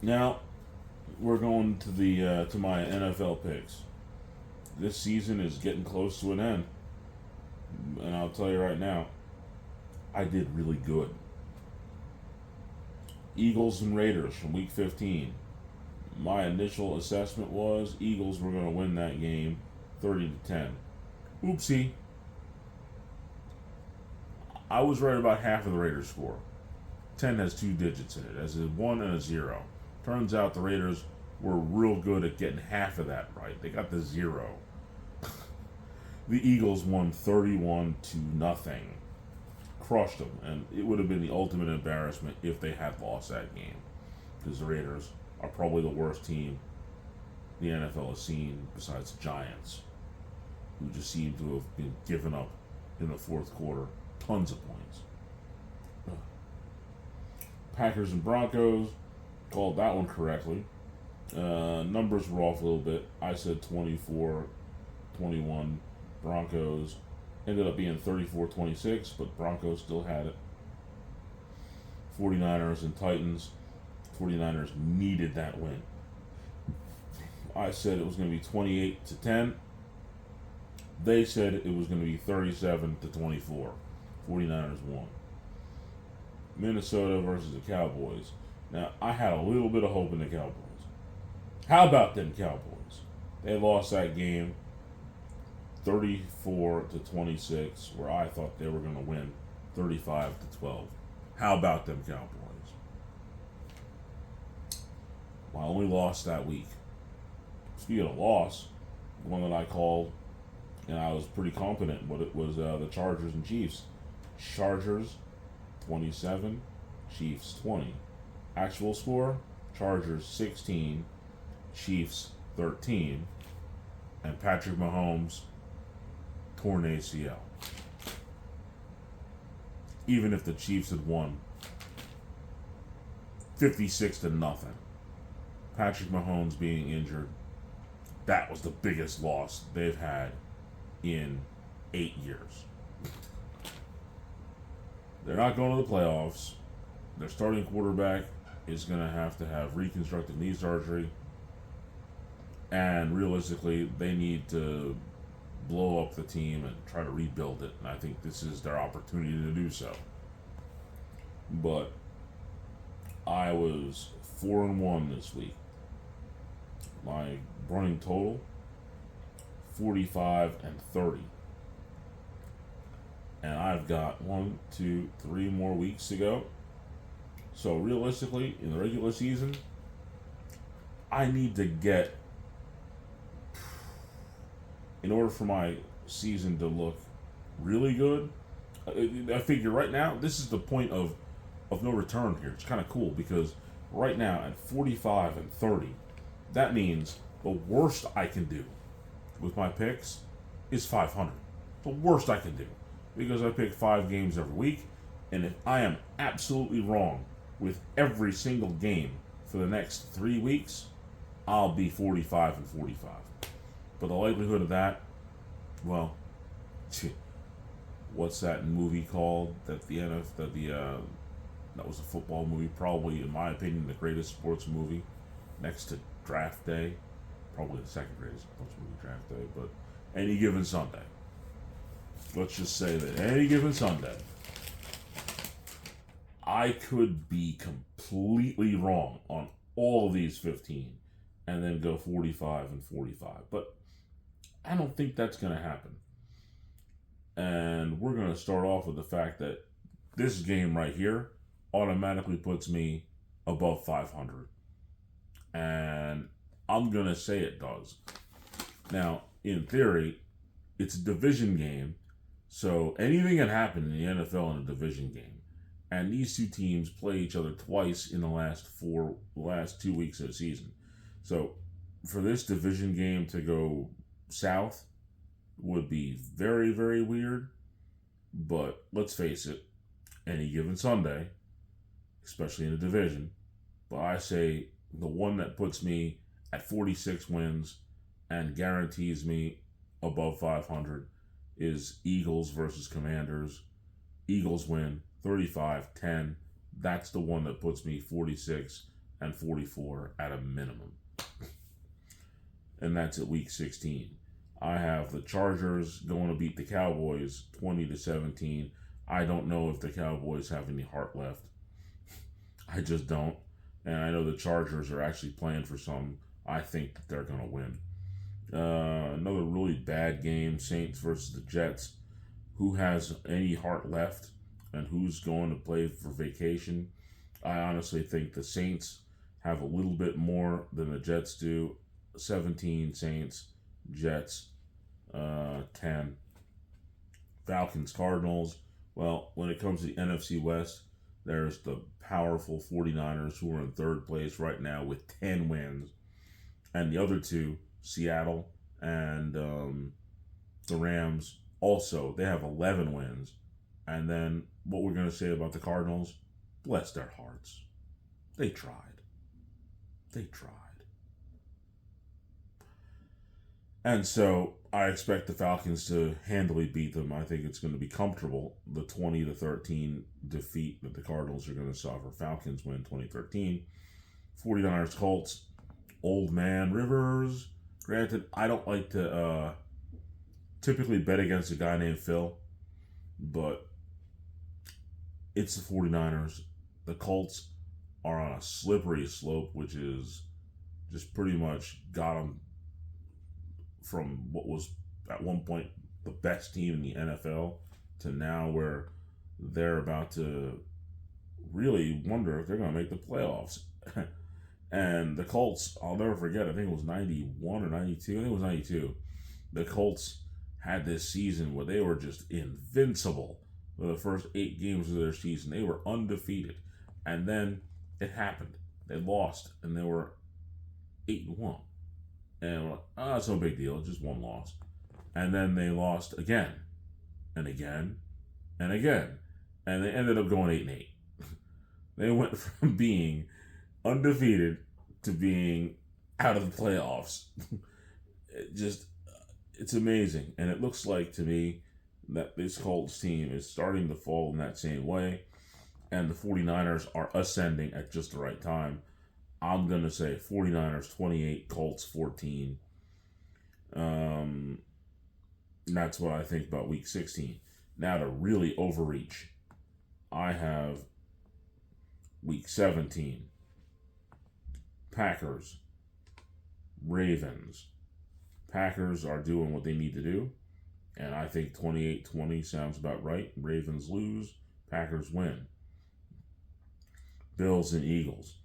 Now, we're going to my NFL picks. This season is getting close to an end. And I'll tell you right now, I did really good. Eagles and Raiders from week 15. My initial assessment was Eagles were going to win that game 30-10. Oopsie. I was right about half of the Raiders score. 10 has 2 digits in it, as a 1 and a 0. Turns out the Raiders were real good at getting half of that right. They got the 0. The Eagles won 31-0. Crushed them, and it would have been the ultimate embarrassment if they had lost that game. Because the Raiders are probably the worst team the NFL has seen besides the Giants, who just seem to have been given up in the fourth quarter. Tons of points. Packers and Broncos, called that one correctly. Numbers were off a little bit. I said 24-21 Broncos. Ended up being 34-26, but Broncos still had it. 49ers and Titans. 49ers needed that win. I said it was going to be 28-10. They said it was going to be 37-24. 49ers won. Minnesota versus the Cowboys. Now, I had a little bit of hope in the Cowboys. How about them Cowboys? They lost that game 34-26, where I thought they were going to win 35-12. How about them Cowboys? My only loss that week. Speaking of loss, one that I called, and I was pretty confident, but it was the Chargers and Chiefs. Chargers 27, Chiefs 20. Actual score: Chargers 16, Chiefs 13, and Patrick Mahomes torn ACL. Even if the Chiefs had won 56-0, Patrick Mahomes being injured, that was the biggest loss they've had in 8 years. They're not going to the playoffs. Their starting quarterback is going to have reconstructive knee surgery. And realistically, they need to blow up the team and try to rebuild it. And I think this is their opportunity to do so. But I was 4-1 this week. My running total 45-30. And I've got 1, 2, 3 more weeks to go. So realistically, in the regular season, I need to get, in order for my season to look really good, I figure right now, this is the point of no return here. It's kind of cool because right now at 45-30, that means the worst I can do with my picks is 500. The worst I can do. Because I pick 5 games every week, and if I am absolutely wrong with every single game for the next 3 weeks, I'll be 45-45. But the likelihood of that, well, what's that movie called? That was a football movie, probably in my opinion the greatest sports movie, next to Draft Day, probably the second greatest sports movie, Draft Day. But Any Given Sunday. Let's just say that any given Sunday, I could be completely wrong on all of these 15 and then go 45-45. But I don't think that's going to happen. And we're going to start off with the fact that this game right here automatically puts me above 500. And I'm going to say it does. Now, in theory, it's a division game. So anything can happen in the NFL in a division game. And these two teams play each other twice in the last 2 weeks of the season. So for this division game to go south would be very, very weird. But let's face it, any given Sunday, especially in a division, but I say the one that puts me at 46 wins and guarantees me above 500 is Eagles versus Commanders. Eagles win 35-10. That's the one that puts me 46-44 at a minimum. And that's at week 16. I have the Chargers going to beat the Cowboys 20-17. I don't know if the Cowboys have any heart left. I just don't. And I know the Chargers are actually playing for some. I think that they're going to win. Another really bad game, Saints versus the Jets. Who has any heart left and who's going to play for vacation? I honestly think the Saints have a little bit more than the Jets do. 17 Saints, Jets 10. Falcons, Cardinals. Well, when it comes to the NFC West, there's the powerful 49ers who are in third place right now with 10 wins. And the other two, Seattle and the Rams, also, they have 11 wins. And then what we're going to say about the Cardinals, bless their hearts. They tried. And so I expect the Falcons to handily beat them. I think it's going to be comfortable. The 20-13 defeat that the Cardinals are going to suffer. Falcons win 2013. 49ers Colts. Old man Rivers. Granted, I don't like to typically bet against a guy named Phil, but it's the 49ers. The Colts are on a slippery slope, which is just pretty much got them from what was at one point the best team in the NFL to now where they're about to really wonder if they're going to make the playoffs. And the Colts, I'll never forget, I think it was 91 or 92. I think it was 92. The Colts had this season where they were just invincible for the first 8 games of their season. They were undefeated. And then it happened. They lost, and they were 8-1. And we're like, oh, it's no big deal. It's just one loss. And then they lost again, and again, and again. And they ended up going 8-8. They went from being undefeated to being out of the playoffs. It's amazing. And it looks like to me that this Colts team is starting to fall in that same way. And the 49ers are ascending at just the right time. I'm going to say 49ers 28, Colts 14. That's what I think about week 16. Now to really overreach, I have week 17. Packers, Ravens. Packers are doing what they need to do. And I think 28-20 sounds about right. Ravens lose, Packers win. Bills and Eagles.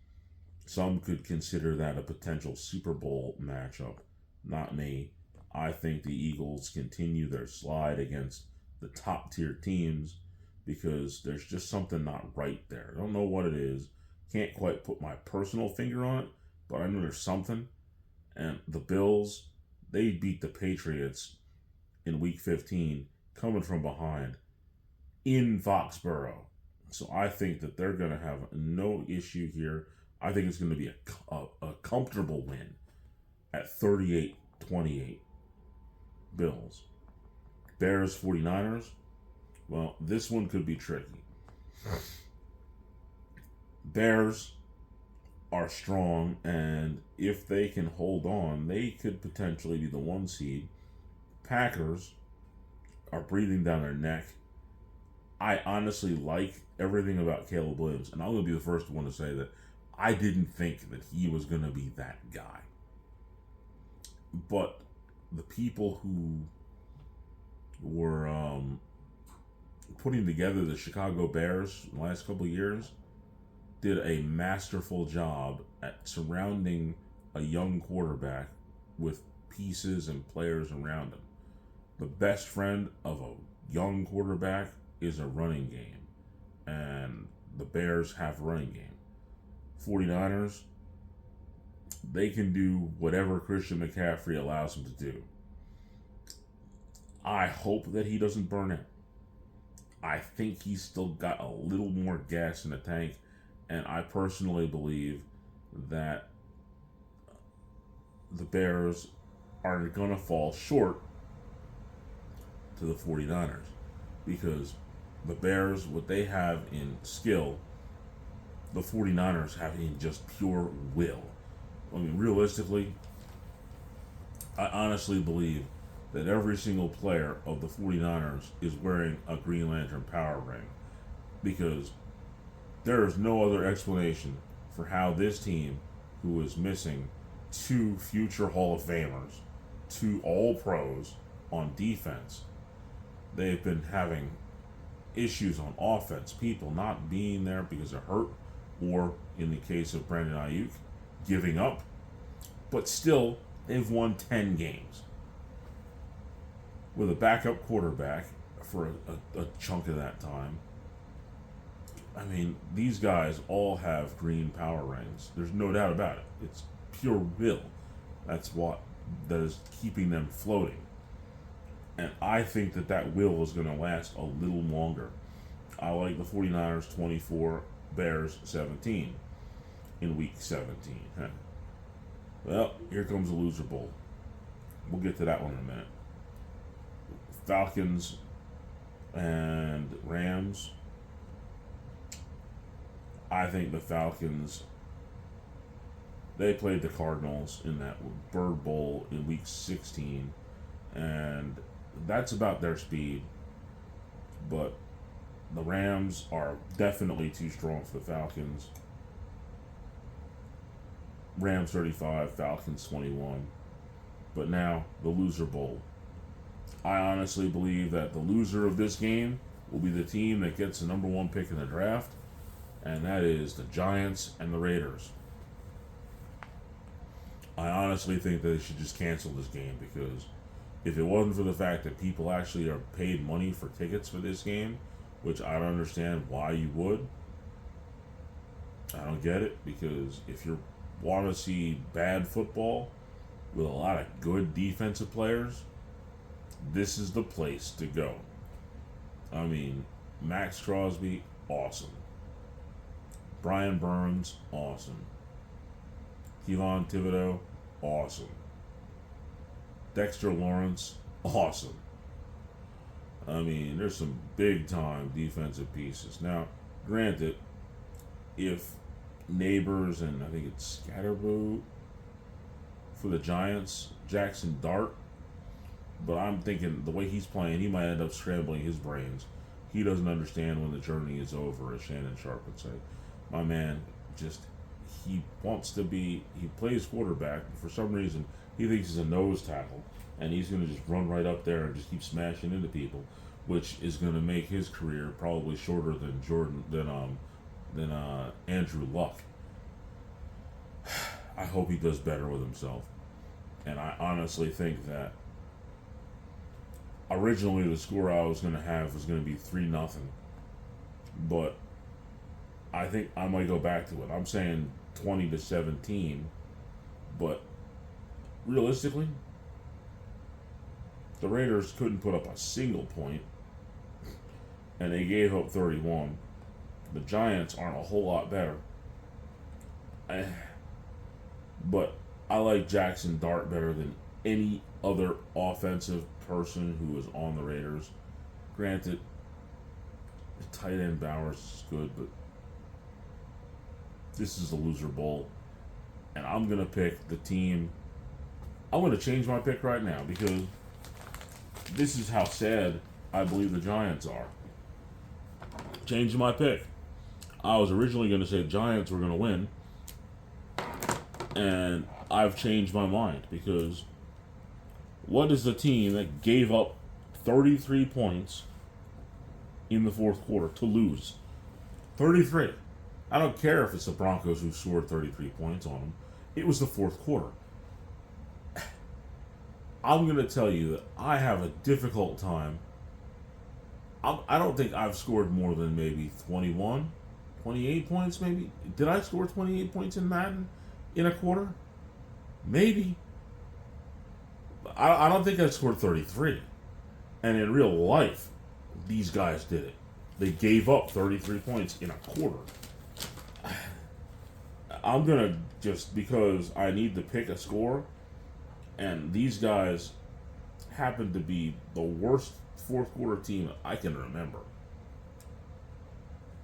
Some could consider that a potential Super Bowl matchup. Not me. I think the Eagles continue their slide against the top tier teams because there's just something not right there. I don't know what it is. Can't quite put my personal finger on it, but I know there's something. And the Bills, they beat the Patriots in week 15, coming from behind in Foxborough. So I think that they're going to have no issue here. I think it's going to be a comfortable win at 38-28 Bills. Bears 49ers. Well, this one could be tricky. Bears are strong, and if they can hold on, they could potentially be the 1 seed. Packers are breathing down their neck. I honestly like everything about Caleb Williams, and I'm going to be the first one to say that I didn't think that he was going to be that guy. But the people who were putting together the Chicago Bears the last couple of years did a masterful job at surrounding a young quarterback with pieces and players around him. The best friend of a young quarterback is a running game, and the Bears have a running game. 49ers, they can do whatever Christian McCaffrey allows them to do. I hope that he doesn't burn out. I think he's still got a little more gas in the tank, and I personally believe that the Bears are going to fall short to the 49ers because the Bears, what they have in skill, the 49ers have in just pure will. I mean, realistically, I honestly believe that every single player of the 49ers is wearing a Green Lantern power ring because there is no other explanation for how this team, who is missing 2 future Hall of Famers, 2 All-Pros on defense, they've been having issues on offense, people not being there because they're hurt, or in the case of Brandon Ayuk, giving up. But still, they've won 10 games with a backup quarterback for a chunk of that time. I mean, these guys all have green power rings. There's no doubt about it. It's pure will. That's what that is keeping them floating. And I think that will is going to last a little longer. I like the 49ers 24, Bears 17 in week 17. Well, here comes a loser bowl. We'll get to that one in a minute. Falcons and Rams. I think the Falcons, they played the Cardinals in that Bird Bowl in week 16, and that's about their speed. But the Rams are definitely too strong for the Falcons. Rams 35, Falcons 21. But now, the loser bowl. I honestly believe that the loser of this game will be the team that gets the number one pick in the draft, and that is the Giants and the Raiders. I honestly think that they should just cancel this game, because if it wasn't for the fact that people actually are paid money for tickets for this game, which I don't understand why you would. I don't get it, because if you want to see bad football with a lot of good defensive players, this is the place to go. I mean, Max Crosby, awesome. Brian Burns, awesome. Kevon Thibodeau, awesome. Dexter Lawrence, awesome. I mean, there's some big-time defensive pieces. Now, granted, if Neighbors and I think it's Scatterboot for the Giants, Jackson Dart, but I'm thinking the way he's playing, he might end up scrambling his brains. He doesn't understand when the journey is over, as Shannon Sharp would say. My man he wants to be, he plays quarterback, but for some reason, he thinks he's a nose tackle, and he's going to just run right up there and just keep smashing into people, which is going to make his career probably shorter than Andrew Luck. I hope he does better with himself. And I honestly think that originally the score I was going to have was going to be 3-0. But I think I might go back to it. I'm saying 20-17. But realistically, the Raiders couldn't put up a single point, and they gave up 31. The Giants aren't a whole lot better. But I like Jackson Dart better than any other offensive person who was on the Raiders. Granted, the tight end Bowers is good, but this is a loser bowl. And I'm going to pick the team. I'm going to change my pick right now, because this is how sad I believe the Giants are. Changing my pick. I was originally going to say the Giants were going to win, and I've changed my mind, because what is the team that gave up 33 points in the fourth quarter to lose? 33. I don't care if it's the Broncos who scored 33 points on them. It was the fourth quarter. I'm going to tell you that I have a difficult time. I don't think I've scored more than maybe 21, 28 points maybe. Did I score 28 points in Madden in a quarter? Maybe. I don't think I scored 33. And in real life, these guys did it. They gave up 33 points in a quarter. I'm going to just, because I need to pick a score, and these guys happen to be the worst fourth quarter team I can remember.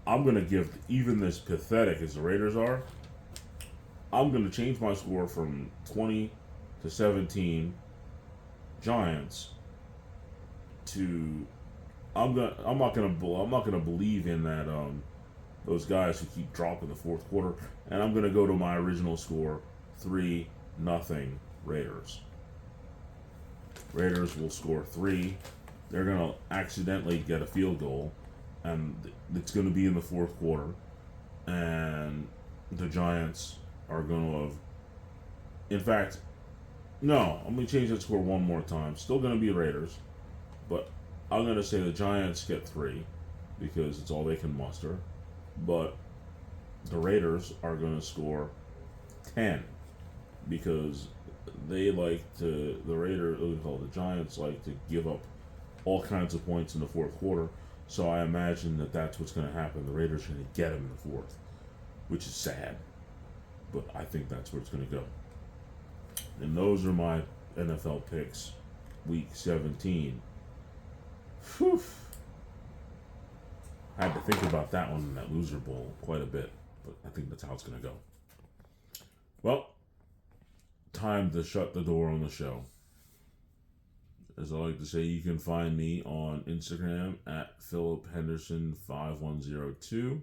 I'm going to give, even this pathetic as the Raiders are, I'm going to change my score from 20-17 Giants to I'm not going to believe in that those guys who keep dropping the fourth quarter, and I'm going to go to my original score, 3-0 Raiders. Raiders will score 3. They're going to accidentally get a field goal, and it's going to be in the fourth quarter, and the Giants are going to have... In fact, no, I'm going to change that score one more time. Still going to be Raiders, but I'm going to say the Giants get 3 because it's all they can muster, but the Raiders are going to score 10 because they like to... The Giants like to give up all kinds of points in the fourth quarter, so I imagine that that's what's going to happen. The Raiders are going to get them in the fourth, which is sad, but I think that's where it's going to go. And those are my NFL picks, week 17. Whew. I had to think about that one in that loser bowl quite a bit, but I think that's how it's going to go. Well, time to shut the door on the show. As I like to say, you can find me on Instagram at PhilipHenderson5102. You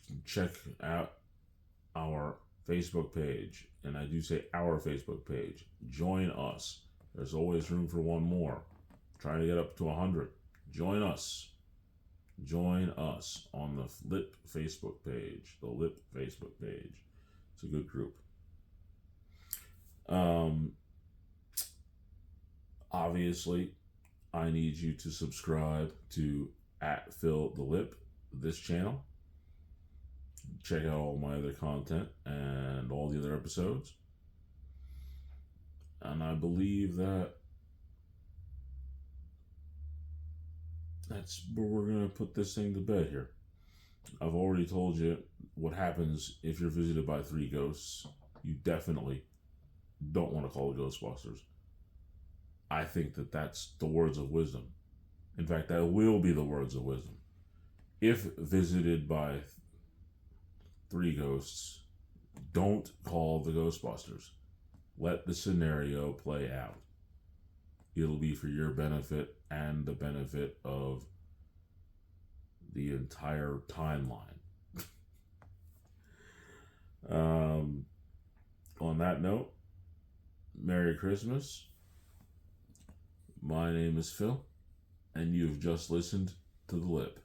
can check out our Facebook page, and I do say our Facebook page. Join us. There's always room for one more. Trying to get up to 100. Join us. Join us on the LIP Facebook page. The LIP Facebook page. It's a good group. Obviously, I need you to subscribe to @PhilTheLip, this channel. Check out all my other content and all the other episodes. And I believe that's where we're going to put this thing to bed here. I've already told you what happens if you're visited by 3 ghosts. You definitely don't want to call the Ghostbusters. I think that's the words of wisdom. In fact, that will be the words of wisdom. If visited by 3 ghosts, don't call the Ghostbusters. Let the scenario play out. It'll be for your benefit and the benefit of the entire timeline. On that note, Merry Christmas. My name is Phil, and you've just listened to The Lip.